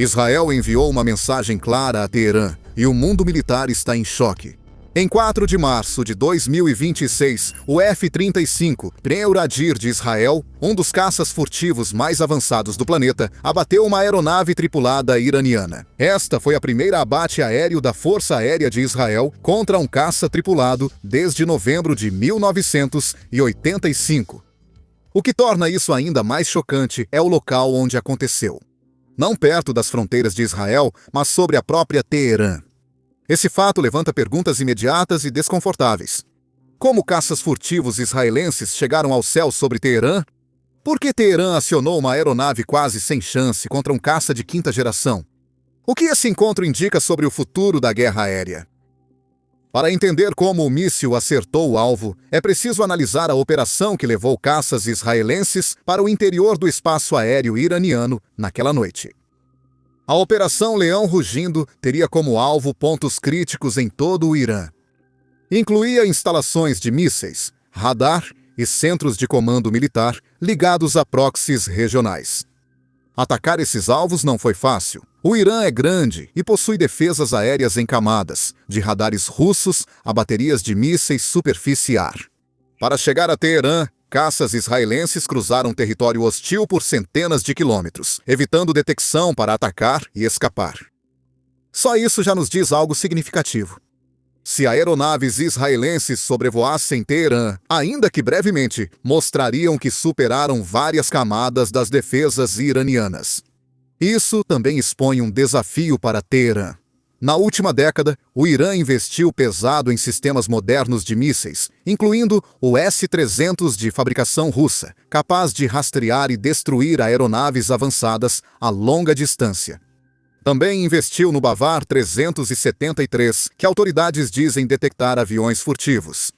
Israel enviou uma mensagem clara a Teherã e o mundo militar está em choque. Em 4 de março de 2026, o F-35 Pneu-Radir de Israel, um dos caças furtivos mais avançados do planeta, abateu uma aeronave tripulada iraniana. Esta foi a primeira abate aéreo da Força Aérea de Israel contra um caça tripulado desde novembro de 1985. O que torna isso ainda mais chocante é o local onde aconteceu. Não perto das fronteiras de Israel, mas sobre a própria Teherã. Esse fato levanta perguntas imediatas e desconfortáveis. Como caças furtivos israelenses chegaram ao céu sobre Teherã? Por que Teherã acionou uma aeronave quase sem chance contra um caça de quinta geração? O que esse encontro indica sobre o futuro da guerra aérea? Para entender como o míssil acertou o alvo, é preciso analisar a operação que levou caças israelenses para o interior do espaço aéreo iraniano naquela noite. A Operação Leão Rugindo teria como alvo pontos críticos em todo o Irã. Incluía instalações de mísseis, radar e centros de comando militar ligados a proxies regionais. Atacar esses alvos não foi fácil. O Irã é grande e possui defesas aéreas em camadas, de radares russos a baterias de mísseis superfície-ar. Para chegar a Teherã, caças israelenses cruzaram território hostil por centenas de quilômetros, evitando detecção para atacar e escapar. Só isso já nos diz algo significativo. Se aeronaves israelenses sobrevoassem Teherã, ainda que brevemente, mostrariam que superaram várias camadas das defesas iranianas. Isso também expõe um desafio para Teherã. Na última década, o Irã investiu pesado em sistemas modernos de mísseis, incluindo o S-300 de fabricação russa, capaz de rastrear e destruir aeronaves avançadas a longa distância. Também investiu no Bavar 373, que autoridades dizem detectar aviões furtivos.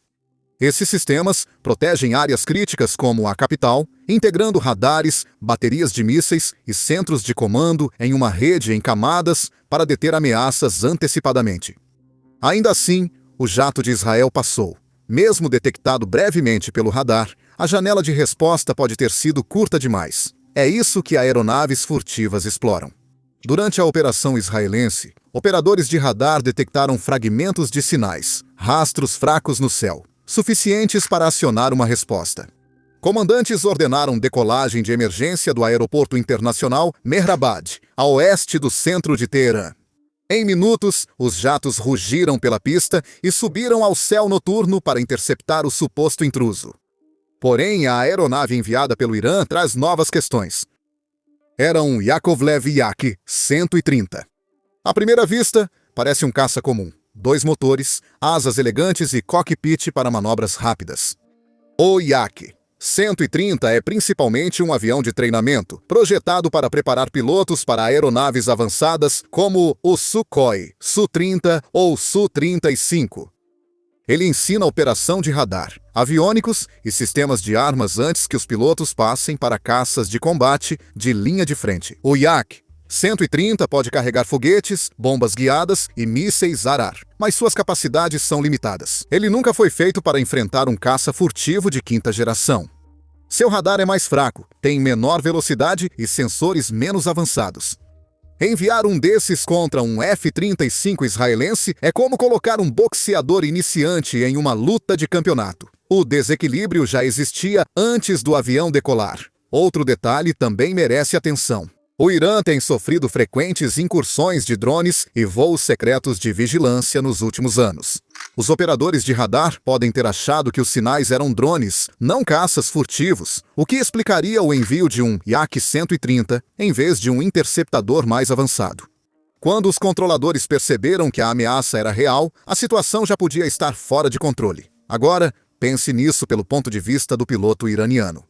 Esses sistemas protegem áreas críticas como a capital, integrando radares, baterias de mísseis e centros de comando em uma rede em camadas para deter ameaças antecipadamente. Ainda assim, o jato de Israel passou. Mesmo detectado brevemente pelo radar, a janela de resposta pode ter sido curta demais. É isso que aeronaves furtivas exploram. Durante a operação israelense, operadores de radar detectaram fragmentos de sinais, rastros fracos no céu, suficientes para acionar uma resposta. Comandantes ordenaram decolagem de emergência do aeroporto internacional Mehrabad, a oeste do centro de Teherã. Em minutos, os jatos rugiram pela pista e subiram ao céu noturno para interceptar o suposto intruso. Porém, a aeronave enviada pelo Irã traz novas questões. Era um Yakovlev Yak-130. À primeira vista, parece um caça comum. 2 motores, asas elegantes e cockpit para manobras rápidas. O Yak-130 é principalmente um avião de treinamento, projetado para preparar pilotos para aeronaves avançadas como o Sukhoi, Su-30 ou Su-35. Ele ensina operação de radar, aviônicos e sistemas de armas antes que os pilotos passem para caças de combate de linha de frente. O Yak-130 pode carregar foguetes, bombas guiadas e mísseis ar-ar, mas suas capacidades são limitadas. Ele nunca foi feito para enfrentar um caça furtivo de quinta geração. Seu radar é mais fraco, tem menor velocidade e sensores menos avançados. Enviar um desses contra um F-35 israelense é como colocar um boxeador iniciante em uma luta de campeonato. O desequilíbrio já existia antes do avião decolar. Outro detalhe também merece atenção. O Irã tem sofrido frequentes incursões de drones e voos secretos de vigilância nos últimos anos. Os operadores de radar podem ter achado que os sinais eram drones, não caças furtivos, o que explicaria o envio de um Yak-130 em vez de um interceptador mais avançado. Quando os controladores perceberam que a ameaça era real, a situação já podia estar fora de controle. Agora, pense nisso pelo ponto de vista do piloto iraniano.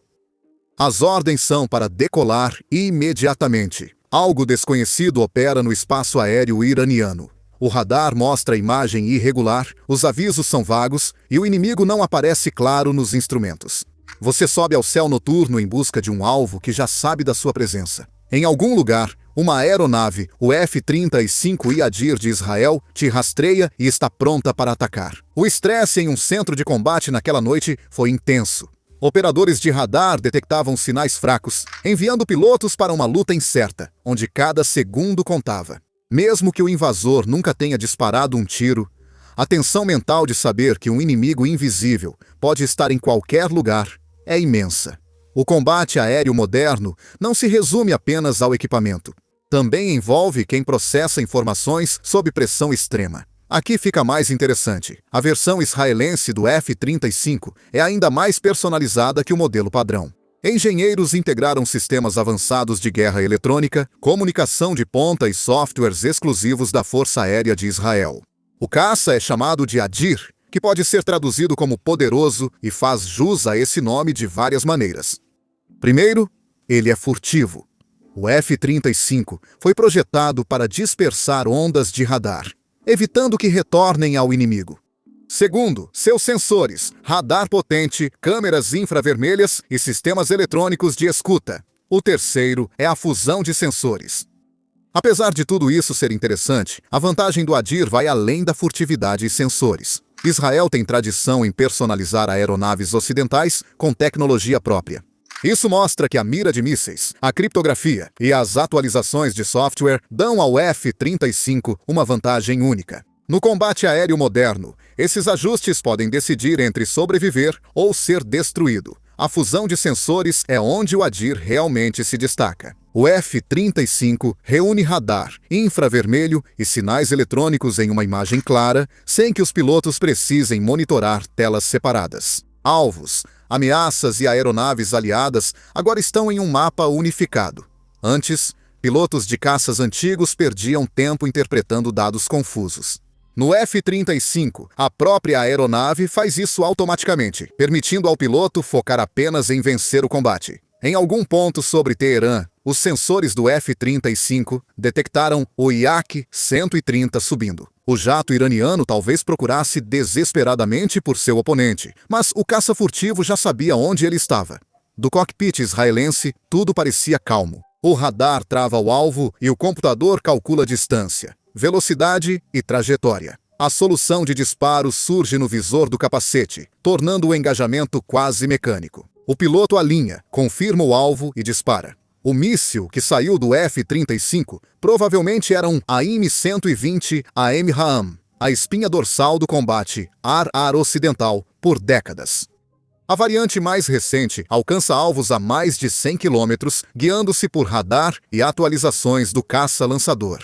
As ordens são para decolar imediatamente. Algo desconhecido opera no espaço aéreo iraniano. O radar mostra imagem irregular, os avisos são vagos e o inimigo não aparece claro nos instrumentos. Você sobe ao céu noturno em busca de um alvo que já sabe da sua presença. Em algum lugar, uma aeronave, o F-35 Yadir de Israel, te rastreia e está pronta para atacar. O estresse em um centro de combate naquela noite foi intenso. Operadores de radar detectavam sinais fracos, enviando pilotos para uma luta incerta, onde cada segundo contava. Mesmo que o invasor nunca tenha disparado um tiro, a tensão mental de saber que um inimigo invisível pode estar em qualquer lugar é imensa. O combate aéreo moderno não se resume apenas ao equipamento. Também envolve quem processa informações sob pressão extrema. Aqui fica mais interessante. A versão israelense do F-35 é ainda mais personalizada que o modelo padrão. Engenheiros integraram sistemas avançados de guerra eletrônica, comunicação de ponta e softwares exclusivos da Força Aérea de Israel. O caça é chamado de Adir, que pode ser traduzido como poderoso e faz jus a esse nome de várias maneiras. Primeiro, ele é furtivo. O F-35 foi projetado para dispersar ondas de radar, evitando que retornem ao inimigo. Segundo, seus sensores, radar potente, câmeras infravermelhas e sistemas eletrônicos de escuta. O terceiro é a fusão de sensores. Apesar de tudo isso ser interessante, a vantagem do Adir vai além da furtividade e sensores. Israel tem tradição em personalizar aeronaves ocidentais com tecnologia própria. Isso mostra que a mira de mísseis, a criptografia e as atualizações de software dão ao F-35 uma vantagem única. No combate aéreo moderno, esses ajustes podem decidir entre sobreviver ou ser destruído. A fusão de sensores é onde o Adir realmente se destaca. O F-35 reúne radar, infravermelho e sinais eletrônicos em uma imagem clara, sem que os pilotos precisem monitorar telas separadas. Alvos, ameaças e aeronaves aliadas agora estão em um mapa unificado. Antes, pilotos de caças antigos perdiam tempo interpretando dados confusos. No F-35, a própria aeronave faz isso automaticamente, permitindo ao piloto focar apenas em vencer o combate. Em algum ponto sobre Teherã, os sensores do F-35 detectaram o Yak-130 subindo. O jato iraniano talvez procurasse desesperadamente por seu oponente, mas o caça furtivo já sabia onde ele estava. Do cockpit israelense, tudo parecia calmo. O radar trava o alvo e o computador calcula distância, velocidade e trajetória. A solução de disparo surge no visor do capacete, tornando o engajamento quase mecânico. O piloto alinha, confirma o alvo e dispara. O míssil que saiu do F-35 provavelmente era um AIM-120 AMRAAM, a espinha dorsal do combate ar-ar ocidental por décadas. A variante mais recente alcança alvos a mais de 100 km, guiando-se por radar e atualizações do caça-lançador.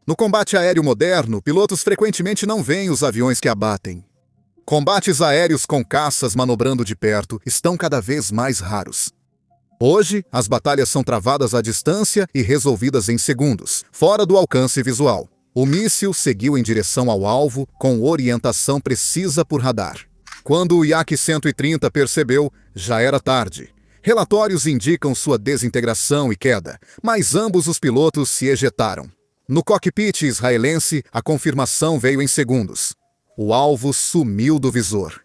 No combate aéreo moderno, pilotos frequentemente não veem os aviões que abatem. Combates aéreos com caças manobrando de perto estão cada vez mais raros. Hoje, as batalhas são travadas à distância e resolvidas em segundos, fora do alcance visual. O míssil seguiu em direção ao alvo com orientação precisa por radar. Quando o Yak-130 percebeu, já era tarde. Relatórios indicam sua desintegração e queda, mas ambos os pilotos se ejetaram. No cockpit israelense, a confirmação veio em segundos. O alvo sumiu do visor.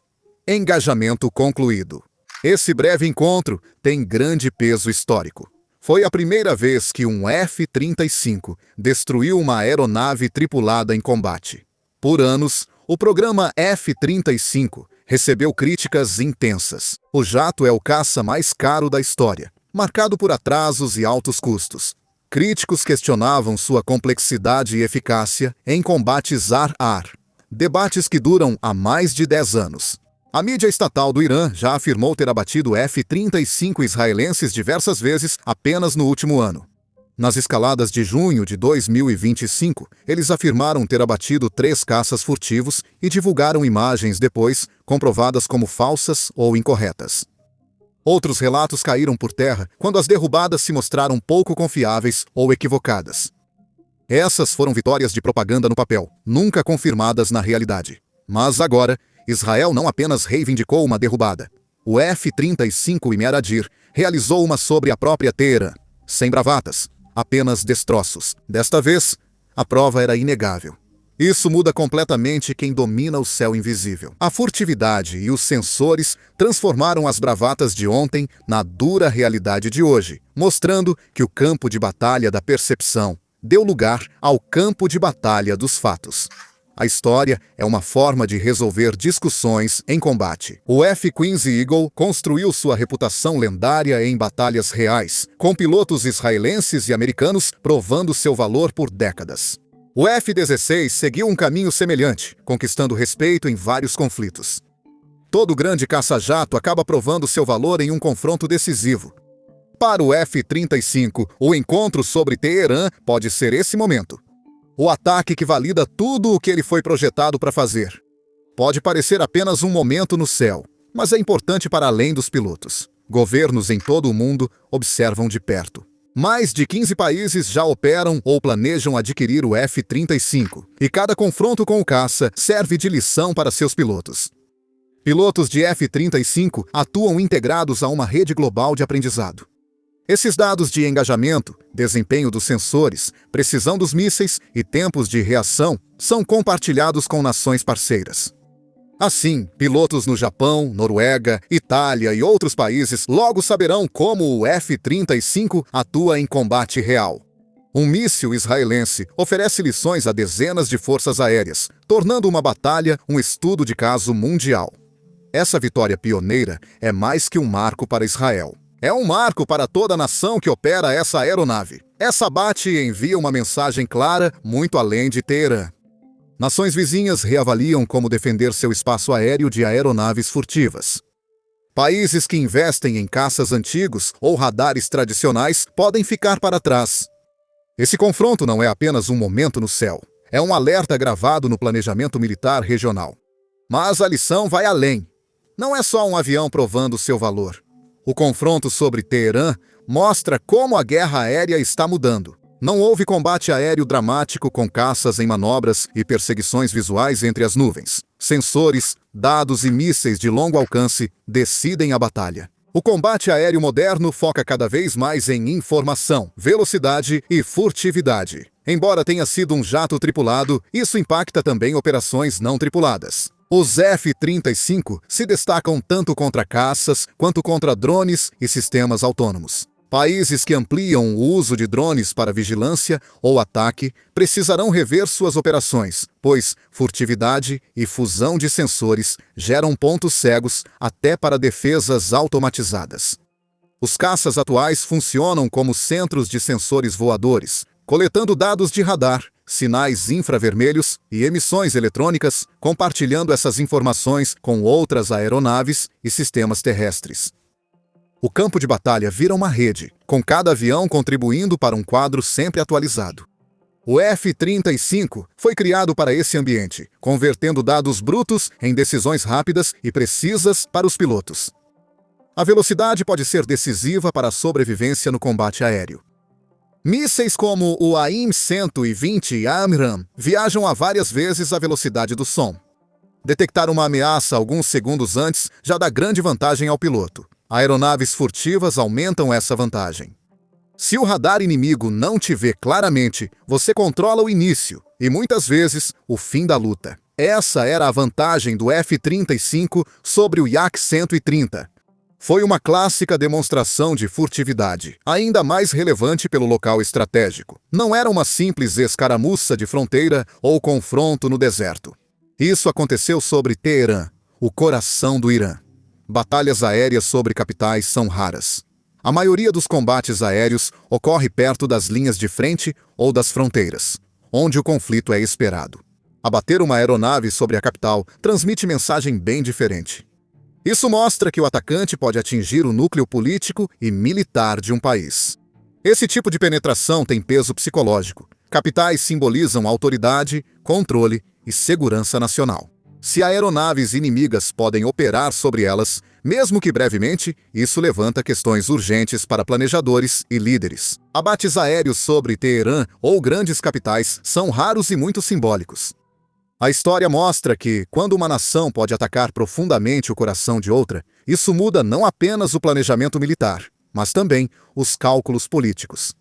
Engajamento concluído. Esse breve encontro tem grande peso histórico. Foi a primeira vez que um F-35 destruiu uma aeronave tripulada em combate. Por anos, o programa F-35 recebeu críticas intensas. O jato é o caça mais caro da história, marcado por atrasos e altos custos. Críticos questionavam sua complexidade e eficácia em combates ar-ar. Debates que duram há mais de 10 anos. A mídia estatal do Irã já afirmou ter abatido F-35 israelenses diversas vezes apenas no último ano. Nas escaladas de junho de 2025, eles afirmaram ter abatido 3 caças furtivos e divulgaram imagens depois, comprovadas como falsas ou incorretas. Outros relatos caíram por terra quando as derrubadas se mostraram pouco confiáveis ou equivocadas. Essas foram vitórias de propaganda no papel, nunca confirmadas na realidade. Mas agora, Israel não apenas reivindicou uma derrubada. O F-35 Imer Adir realizou uma sobre a própria Teherã, sem bravatas, apenas destroços. Desta vez, a prova era inegável. Isso muda completamente quem domina o céu invisível. A furtividade e os sensores transformaram as bravatas de ontem na dura realidade de hoje, mostrando que o campo de batalha da percepção deu lugar ao campo de batalha dos fatos. A história é uma forma de resolver discussões em combate. O F-15 Eagle construiu sua reputação lendária em batalhas reais, com pilotos israelenses e americanos provando seu valor por décadas. O F-16 seguiu um caminho semelhante, conquistando respeito em vários conflitos. Todo grande caça-jato acaba provando seu valor em um confronto decisivo. Para o F-35, o encontro sobre Teherã pode ser esse momento. O ataque que valida tudo o que ele foi projetado para fazer. Pode parecer apenas um momento no céu, mas é importante para além dos pilotos. Governos em todo o mundo observam de perto. Mais de 15 países já operam ou planejam adquirir o F-35, e cada confronto com o caça serve de lição para seus pilotos. Pilotos de F-35 atuam integrados a uma rede global de aprendizado. Esses dados de engajamento, desempenho dos sensores, precisão dos mísseis e tempos de reação são compartilhados com nações parceiras. Assim, pilotos no Japão, Noruega, Itália e outros países logo saberão como o F-35 atua em combate real. Um míssil israelense oferece lições a dezenas de forças aéreas, tornando uma batalha um estudo de caso mundial. Essa vitória pioneira é mais que um marco para Israel. É um marco para toda a nação que opera essa aeronave. Essa bate envia uma mensagem clara, muito além de Teherã. Nações vizinhas reavaliam como defender seu espaço aéreo de aeronaves furtivas. Países que investem em caças antigos ou radares tradicionais podem ficar para trás. Esse confronto não é apenas um momento no céu. É um alerta gravado no planejamento militar regional. Mas a lição vai além. Não é só um avião provando seu valor. O confronto sobre Teherã mostra como a guerra aérea está mudando. Não houve combate aéreo dramático com caças em manobras e perseguições visuais entre as nuvens. Sensores, dados e mísseis de longo alcance decidem a batalha. O combate aéreo moderno foca cada vez mais em informação, velocidade e furtividade. Embora tenha sido um jato tripulado, isso impacta também operações não tripuladas. Os F-35 se destacam tanto contra caças quanto contra drones e sistemas autônomos. Países que ampliam o uso de drones para vigilância ou ataque precisarão rever suas operações, pois furtividade e fusão de sensores geram pontos cegos até para defesas automatizadas. Os caças atuais funcionam como centros de sensores voadores, coletando dados de radar, sinais infravermelhos e emissões eletrônicas, compartilhando essas informações com outras aeronaves e sistemas terrestres. O campo de batalha vira uma rede, com cada avião contribuindo para um quadro sempre atualizado. O F-35 foi criado para esse ambiente, convertendo dados brutos em decisões rápidas e precisas para os pilotos. A velocidade pode ser decisiva para a sobrevivência no combate aéreo. Mísseis como o AIM-120 AMRAAM viajam a várias vezes a velocidade do som. Detectar uma ameaça alguns segundos antes já dá grande vantagem ao piloto. Aeronaves furtivas aumentam essa vantagem. Se o radar inimigo não te vê claramente, você controla o início e, muitas vezes, o fim da luta. Essa era a vantagem do F-35 sobre o Yak-130. Foi uma clássica demonstração de furtividade, ainda mais relevante pelo local estratégico. Não era uma simples escaramuça de fronteira ou confronto no deserto. Isso aconteceu sobre Teherã, o coração do Irã. Batalhas aéreas sobre capitais são raras. A maioria dos combates aéreos ocorre perto das linhas de frente ou das fronteiras, onde o conflito é esperado. Abater uma aeronave sobre a capital transmite mensagem bem diferente. Isso mostra que o atacante pode atingir o núcleo político e militar de um país. Esse tipo de penetração tem peso psicológico. Capitais simbolizam autoridade, controle e segurança nacional. Se aeronaves inimigas podem operar sobre elas, mesmo que brevemente, isso levanta questões urgentes para planejadores e líderes. Abates aéreos sobre Teherã ou grandes capitais são raros e muito simbólicos. A história mostra que, quando uma nação pode atacar profundamente o coração de outra, isso muda não apenas o planejamento militar, mas também os cálculos políticos.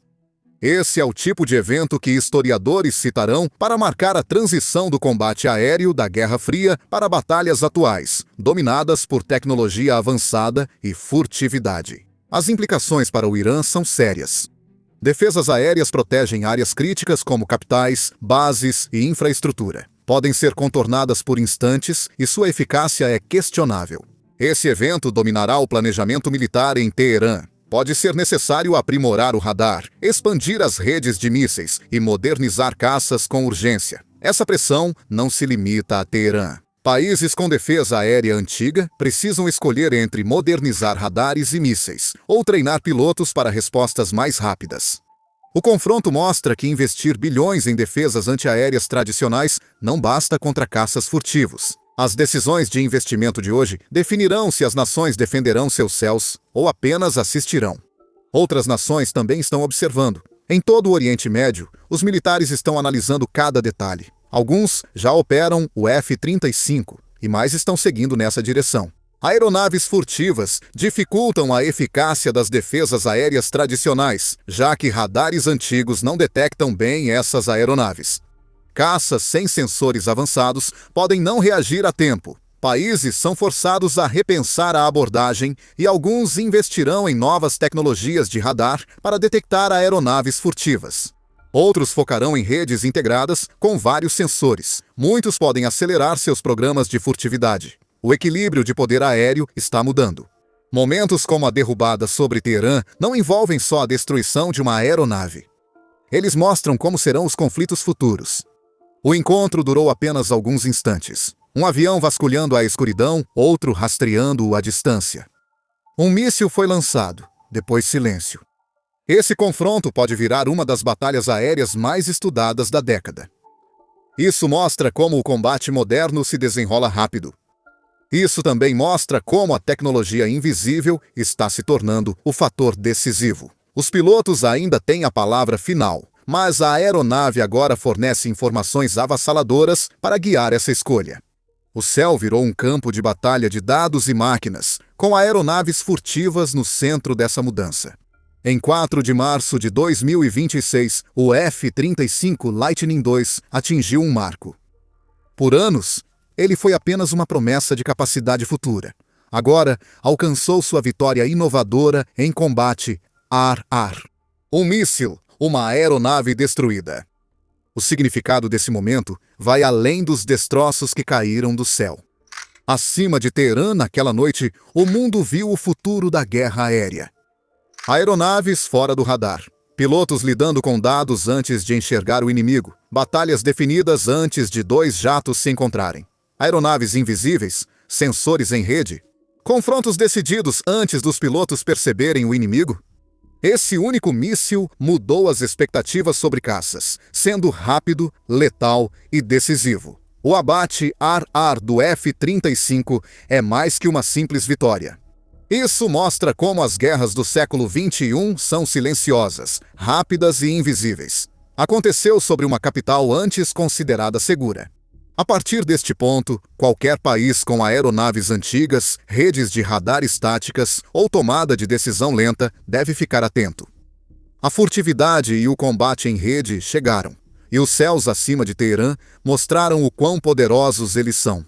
Esse é o tipo de evento que historiadores citarão para marcar a transição do combate aéreo da Guerra Fria para batalhas atuais, dominadas por tecnologia avançada e furtividade. As implicações para o Irã são sérias. Defesas aéreas protegem áreas críticas como capitais, bases e infraestrutura. podem ser contornadas por instantes e sua eficácia é questionável. Esse evento dominará o planejamento militar em Teherã. Pode ser necessário aprimorar o radar, expandir as redes de mísseis e modernizar caças com urgência. Essa pressão não se limita a Teherã. Países com defesa aérea antiga precisam escolher entre modernizar radares e mísseis, ou treinar pilotos para respostas mais rápidas. O confronto mostra que investir bilhões em defesas antiaéreas tradicionais não basta contra caças furtivos. As decisões de investimento de hoje definirão se as nações defenderão seus céus ou apenas assistirão. Outras nações também estão observando. Em todo o Oriente Médio, os militares estão analisando cada detalhe. Alguns já operam o F-35 e mais estão seguindo nessa direção. Aeronaves furtivas dificultam a eficácia das defesas aéreas tradicionais, já que radares antigos não detectam bem essas aeronaves. Caças sem sensores avançados podem não reagir a tempo. Países são forçados a repensar a abordagem e alguns investirão em novas tecnologias de radar para detectar aeronaves furtivas. Outros focarão em redes integradas com vários sensores. Muitos podem acelerar seus programas de furtividade. O equilíbrio de poder aéreo está mudando. Momentos como a derrubada sobre Teherã não envolvem só a destruição de uma aeronave. Eles mostram como serão os conflitos futuros. O encontro durou apenas alguns instantes. Um avião vasculhando a escuridão, outro rastreando-o à distância. Um míssil foi lançado, depois silêncio. Esse confronto pode virar uma das batalhas aéreas mais estudadas da década. Isso mostra como o combate moderno se desenrola rápido. Isso também mostra como a tecnologia invisível está se tornando o fator decisivo. Os pilotos ainda têm a palavra final, mas a aeronave agora fornece informações avassaladoras para guiar essa escolha. O céu virou um campo de batalha de dados e máquinas, com aeronaves furtivas no centro dessa mudança. Em 4 de março de 2026, o F-35 Lightning II atingiu um marco. Por anos, ele foi apenas uma promessa de capacidade futura. Agora, alcançou sua vitória inovadora em combate ar-ar. Um míssil, uma aeronave destruída. O significado desse momento vai além dos destroços que caíram do céu. Acima de Teherã, naquela noite, o mundo viu o futuro da guerra aérea. Aeronaves fora do radar. Pilotos lidando com dados antes de enxergar o inimigo. Batalhas definidas antes de 2 jatos se encontrarem. Aeronaves invisíveis, sensores em rede. Confrontos decididos antes dos pilotos perceberem o inimigo. Esse único míssil mudou as expectativas sobre caças, sendo rápido, letal e decisivo. O abate ar-ar do F-35 é mais que uma simples vitória. Isso mostra como as guerras do século XXI são silenciosas, rápidas e invisíveis. Aconteceu sobre uma capital antes considerada segura. A partir deste ponto, qualquer país com aeronaves antigas, redes de radar estáticas ou tomada de decisão lenta deve ficar atento. A furtividade e o combate em rede chegaram, e os céus acima de Teherã mostraram o quão poderosos eles são.